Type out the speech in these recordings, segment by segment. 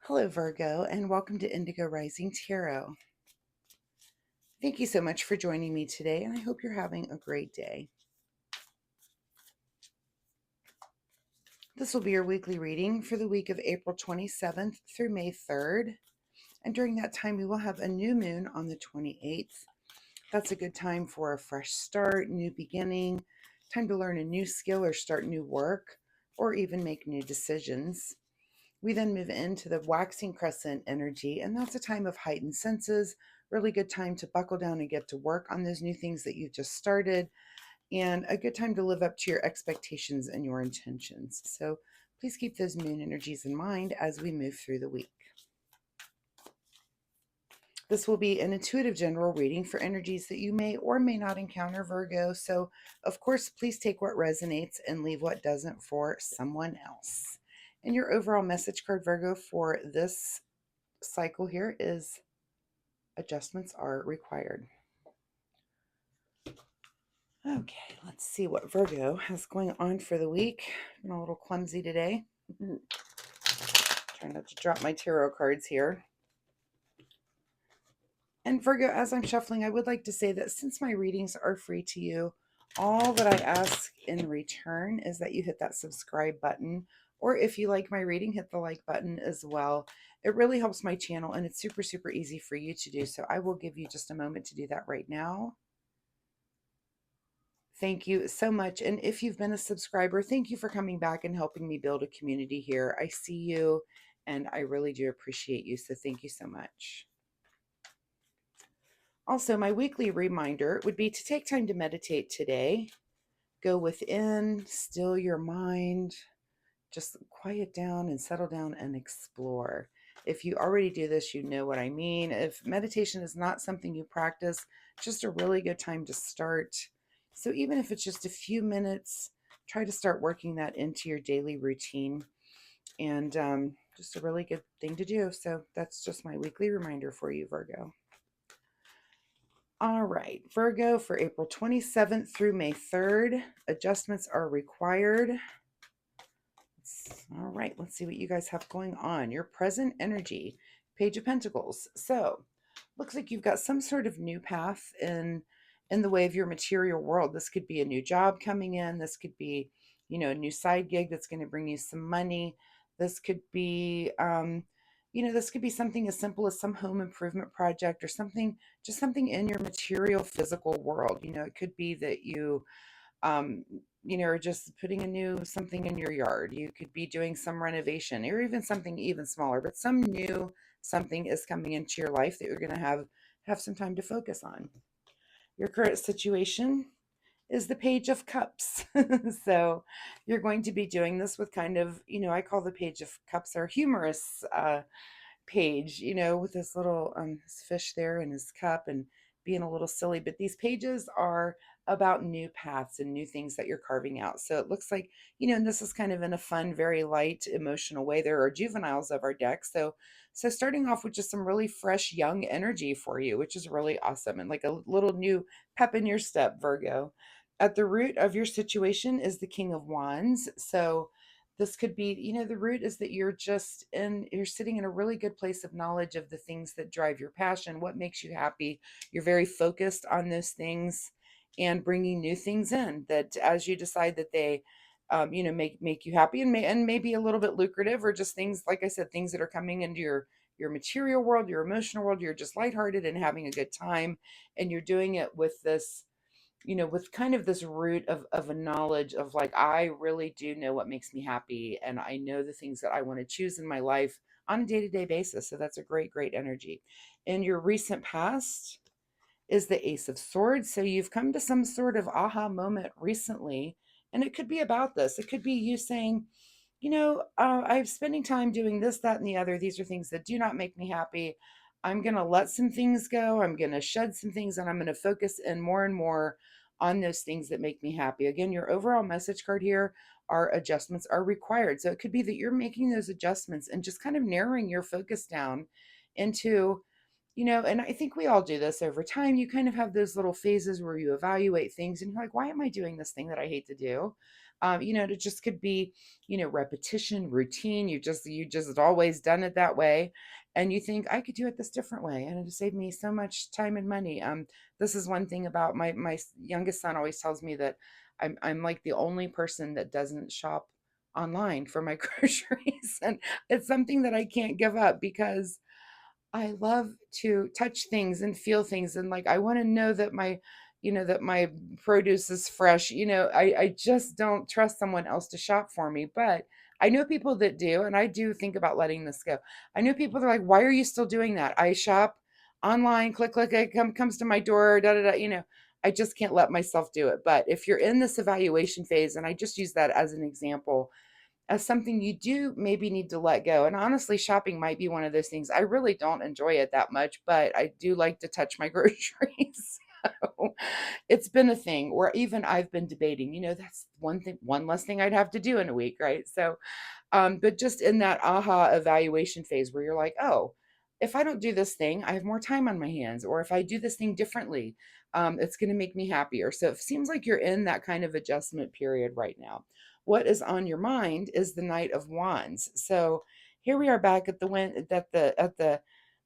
Hello, Virgo, and welcome to Indigo Rising Tarot. Thank you so much for joining me today, and I hope you're having a great day. This will be your weekly reading for the week of April 27th through May 3rd. And during that time, we will have a new moon on the 28th. That's a good time for a fresh start, new beginning, time to learn a new skill or start new work, or even make new decisions. We then move into the waxing crescent energy, and that's a time of heightened senses, really good time to buckle down and get to work on those new things that you've just started, and a good time to live up to your expectations and your intentions. So please keep those moon energies in mind as we move through the week. This will be an intuitive general reading for energies that you may or may not encounter, Virgo. So, of course, please take what resonates and leave what doesn't for someone else. And your overall message card, Virgo, for this cycle here is adjustments are required. Okay, let's see what Virgo has going on for the week. I'm a little clumsy today. Trying not to drop my tarot cards here. And Virgo, as I'm shuffling, I would like to say that since my readings are free to you, all that I ask in return is that you hit that subscribe button, or if you like my reading, hit the like button as well. It really helps my channel, and it's super, super easy for you to do. So I will give you just a moment to do that right now. Thank you so much. And if you've been a subscriber, thank you for coming back and helping me build a community here. I see you, and I really do appreciate you. So thank you so much. Also, my weekly reminder would be to take time to meditate today. Go within, still your mind, just quiet down and settle down and explore. If you already do this, you know what I mean. If meditation is not something you practice, just a really good time to start. So even if it's just a few minutes, try to start working that into your daily routine, and just a really good thing to do. So that's just my weekly reminder for you, Virgo. All right, Virgo, for April 27th through May 3rd, adjustments are required. All right, let's see what you guys have going on. Your present energy, Page of Pentacles. So, looks like you've got some sort of new path in the way of your material world. This could be a new job coming in. This could be, a new side gig that's going to bring you some money. This could be, this could be something as simple as some home improvement project or something, just something in your material physical world. It could be that um, or just putting a new something in your yard. You could be doing some renovation or even something even smaller, but some new something is coming into your life that you're going to have some time to focus on. Your current situation is the Page of Cups. So you're going to be doing this with kind of, I call the Page of Cups our humorous page, with this little this fish there and his cup and being a little silly. But these pages are about new paths and new things that you're carving out. So it looks like, and this is kind of in a fun, very light, emotional way. There are juveniles of our deck. So starting off with just some really fresh, young energy for you, which is really awesome. And like a little new pep in your step, Virgo. At the root of your situation is the King of Wands. So this could be, the root is that you're sitting in a really good place of knowledge of the things that drive your passion, what makes you happy. You're very focused on those things and bringing new things in that as you decide that they, make you happy and maybe a little bit lucrative, or just things, like I said, things that are coming into your material world, your emotional world. You're just lighthearted and having a good time, and you're doing it with this, with kind of this root of a knowledge of like, I really do know what makes me happy. And I know the things that I want to choose in my life on a day-to-day basis. So that's a great, great energy. In your recent past is the Ace of Swords. So you've come to some sort of aha moment recently. And it could be about this. It could be you saying, I'm spending time doing this, that, and the other. These are things that do not make me happy. I'm going to let some things go. I'm going to shed some things, and I'm going to focus in more and more on those things that make me happy. Again, your overall message card here are adjustments are required. So it could be that you're making those adjustments and just kind of narrowing your focus down into, and I think we all do this over time. You kind of have those little phases where you evaluate things and you're like, why am I doing this thing that I hate to do? It just could be, repetition, routine. You just always done it that way. And you think I could do it this different way and it'll save me so much time and money. This is one thing about my youngest son always tells me that I'm like the only person that doesn't shop online for my groceries. And it's something that I can't give up because I love to touch things and feel things, and like I want to know that my produce is fresh. I just don't trust someone else to shop for me, but I know people that do, and I do think about letting this go. I know people that are like, "Why are you still doing that?" I shop online, click click, comes to my door, da da da, I just can't let myself do it. But if you're in this evaluation phase, and I just use that as an example, as something you do maybe need to let go. And honestly, shopping might be one of those things. I really don't enjoy it that much, but I do like to touch my groceries. So it's been a thing where even I've been debating, that's one thing, one less thing I'd have to do in a week, right? So but just in that aha evaluation phase where you're like, oh, if I don't do this thing, I have more time on my hands. Or if I do this thing differently, it's going to make me happier. So it seems like you're in that kind of adjustment period right now. What is on your mind is the Knight of Wands. So here we are back at the win at the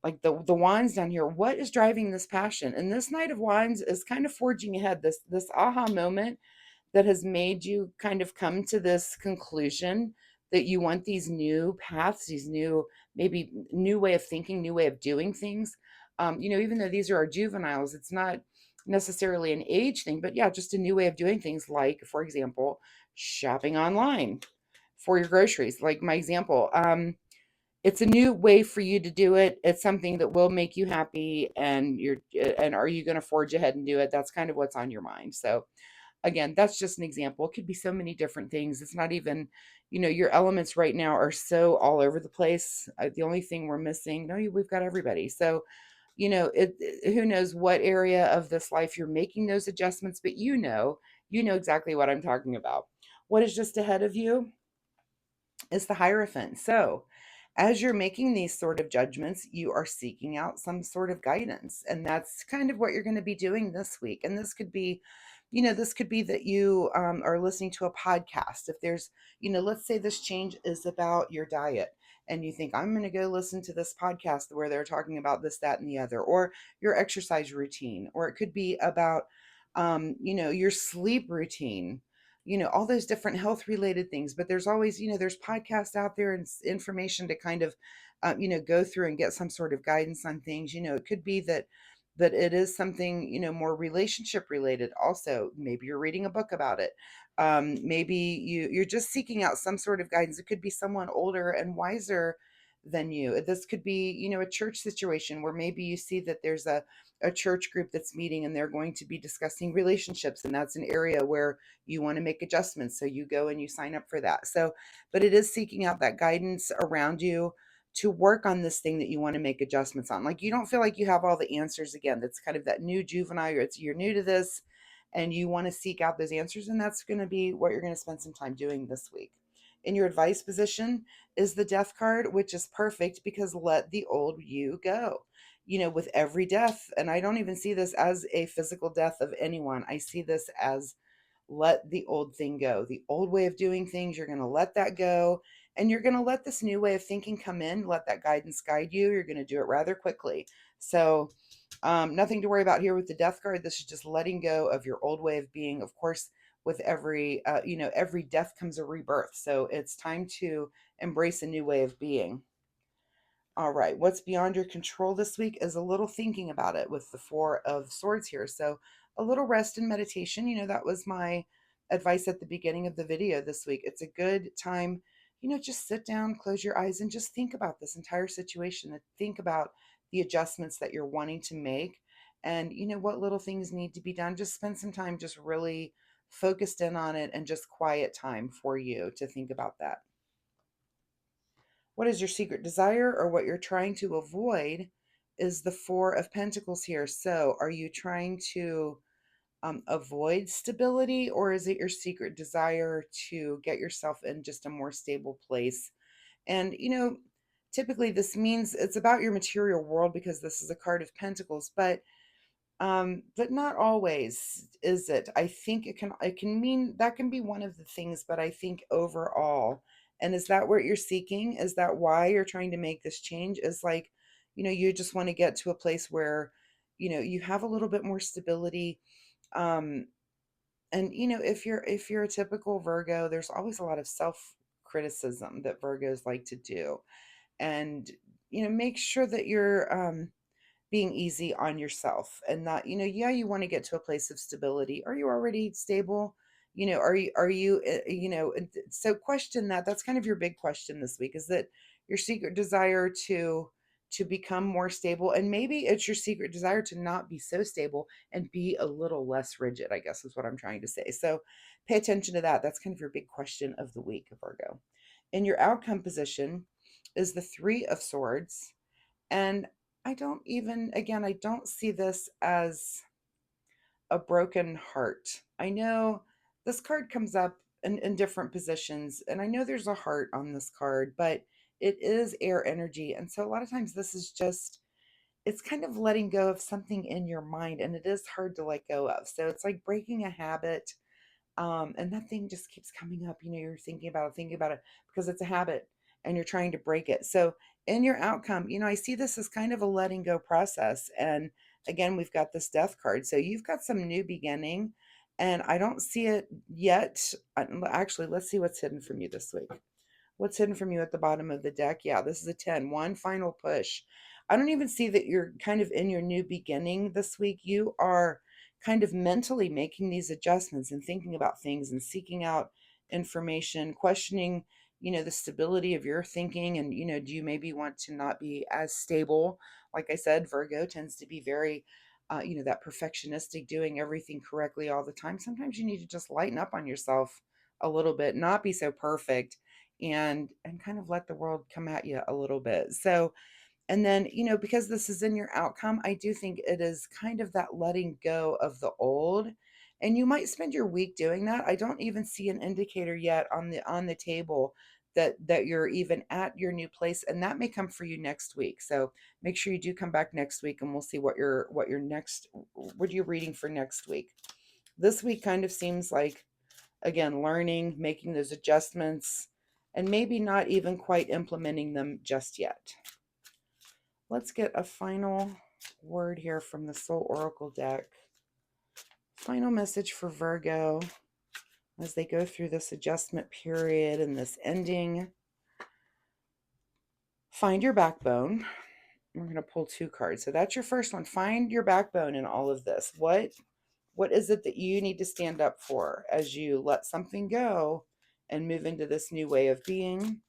like the wands down here. What is driving this passion? And this Knight of Wands is kind of forging ahead. This aha moment that has made you kind of come to this conclusion that you want these new paths, these new, maybe new way of thinking, new way of doing things. Even though these are our juveniles, it's not necessarily an age thing, but yeah, just a new way of doing things. Like, for example, shopping online for your groceries. Like my example, it's a new way for you to do it. It's something that will make you happy, and are you going to forge ahead and do it? That's kind of what's on your mind. So again, that's just an example. It could be so many different things. It's not even, your elements right now are so all over the place. The only thing we're missing, no, we've got everybody. So, who knows what area of this life you're making those adjustments, but you know exactly what I'm talking about. What is just ahead of you is the Hierophant. So, as you're making these sort of judgments, you are seeking out some sort of guidance. And that's kind of what you're going to be doing this week. And this could be that you are listening to a podcast. If there's, let's say this change is about your diet. And you think, I'm going to go listen to this podcast where they're talking about this, that, and the other, or your exercise routine, or it could be about, your sleep routine, all those different health related things. But there's always, there's podcasts out there and information to kind of go through and get some sort of guidance on things. It could be that it is something, more relationship related. Also, maybe you're reading a book about it. Maybe you're just seeking out some sort of guidance. It could be someone older and wiser than you. This could be, a church situation where maybe you see that there's a church group that's meeting and they're going to be discussing relationships, and that's an area where you want to make adjustments. So you go and you sign up for that. So, but it is seeking out that guidance around you to work on this thing that you want to make adjustments on. Like, you don't feel like you have all the answers. Again, that's kind of that new juvenile, you're new to this and you want to seek out those answers. And that's going to be what you're going to spend some time doing this week. In your advice position is the Death card, which is perfect because let the old you go. With every death, and I don't even see this as a physical death of anyone. I see this as let the old thing go. The old way of doing things, you're going to let that go. And you're going to let this new way of thinking come in, let that guidance guide you. You're going to do it rather quickly. So, nothing to worry about here with the Death card. This is just letting go of your old way of being. Of course, with every death comes a rebirth. So it's time to embrace a new way of being. All right, what's beyond your control this week is a little thinking about it with the Four of Swords here. So, a little rest and meditation. That was my advice at the beginning of the video this week. It's a good time, just sit down, close your eyes, and just think about this entire situation and think about the adjustments that you're wanting to make and, what little things need to be done. Just spend some time just really focused in on it and just quiet time for you to think about that. What is your secret desire or what you're trying to avoid is the Four of Pentacles here. So, are you trying to avoid stability, or is it your secret desire to get yourself in just a more stable place? And, typically this means it's about your material world because this is a card of Pentacles, but But not always is it. I think it can mean that can be one of the things, but I think overall, and is that what you're seeking? Is that why you're trying to make this change? Is like, you just want to get to a place where, you have a little bit more stability. Um, and if you're a typical Virgo, there's always a lot of self criticism that Virgos like to do. And make sure that you're being easy on yourself and not, yeah, you want to get to a place of stability. Are you already stable? Are you so question that. That's kind of your big question this week. Is that your secret desire to become more stable? And maybe it's your secret desire to not be so stable and be a little less rigid, I guess is what I'm trying to say. So pay attention to that. That's kind of your big question of the week, Virgo. In your outcome position is the Three of Swords. And I don't see this as a broken heart. I know this card comes up in different positions, and I know there's a heart on this card, but it is air energy. And so a lot of times this is just, it's kind of letting go of something in your mind, and it is hard to let go of. So it's like breaking a habit, and that thing just keeps coming up. You're thinking about it because it's a habit and you're trying to break it. So in your outcome, I see this as kind of a letting go process. And again, we've got this death card. So you've got some new beginning, and I don't see it yet. Actually, let's see what's hidden from you this week. What's hidden from you at the bottom of the deck? Yeah, this is a 10. One final push. I don't even see that you're kind of in your new beginning this week. You are kind of mentally making these adjustments and thinking about things and seeking out information, questioning, the stability of your thinking. And, do you maybe want to not be as stable? Like I said, Virgo tends to be very, that perfectionistic, doing everything correctly all the time. Sometimes you need to just lighten up on yourself a little bit, not be so perfect, and kind of let the world come at you a little bit. So, and then, because this is in your outcome, I do think it is kind of that letting go of the old. And you might spend your week doing that. I don't even see an indicator yet on the table that you're even at your new place, and that may come for you next week. So make sure you do come back next week, and we'll see what you're reading for next week. This week kind of seems like, again, learning, making those adjustments, and maybe not even quite implementing them just yet. Let's get a final word here from the Soul Oracle deck. Final message for Virgo as they go through this adjustment period and this ending. Find your backbone. We're going to pull two cards. So that's your first one. Find your backbone in all of this. What is it that you need to stand up for as you let something go and move into this new way of being?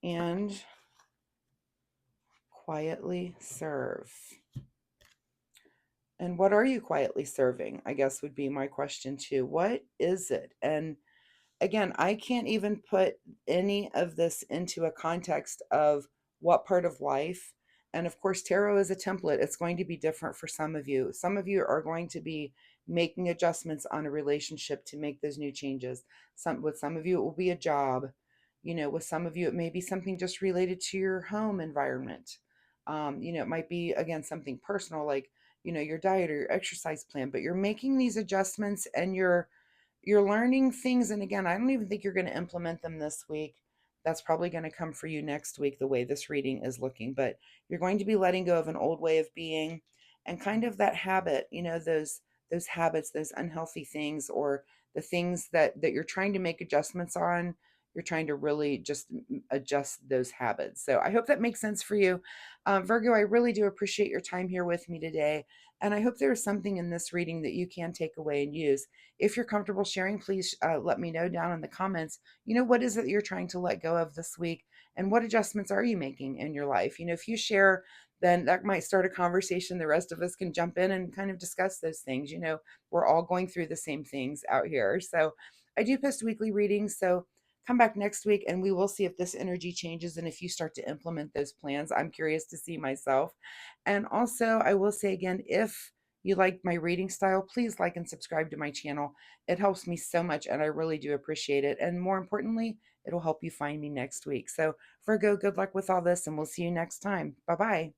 And quietly serve. And what are you quietly serving? I guess would be my question too. What is it? And again, I can't even put any of this into a context of what part of life. And of course, tarot is a template. It's going to be different for some of you. Some of you are going to be making adjustments on a relationship to make those new changes. With some of you, it will be a job. With some of you, it may be something just related to your home environment. It might be, again, something personal, like, your diet or your exercise plan, but you're making these adjustments and you're learning things. And again, I don't even think you're going to implement them this week. That's probably going to come for you next week, the way this reading is looking. But you're going to be letting go of an old way of being and kind of that habit, those habits, those unhealthy things, or the things that you're trying to make adjustments on. You're trying to really just adjust those habits. So I hope that makes sense for you. Virgo, I really do appreciate your time here with me today. And I hope there's something in this reading that you can take away and use. If you're comfortable sharing, please let me know down in the comments. What is it you're trying to let go of this week? And what adjustments are you making in your life? If you share, then that might start a conversation. The rest of us can jump in and kind of discuss those things. We're all going through the same things out here. So I do post weekly readings. So come back next week and we will see if this energy changes and if you start to implement those plans. I'm curious to see myself. And also, I will say again, if you like my reading style, please like and subscribe to my channel. It helps me so much and I really do appreciate it. And more importantly, it'll help you find me next week. So Virgo, good luck with all this and we'll see you next time. Bye-bye.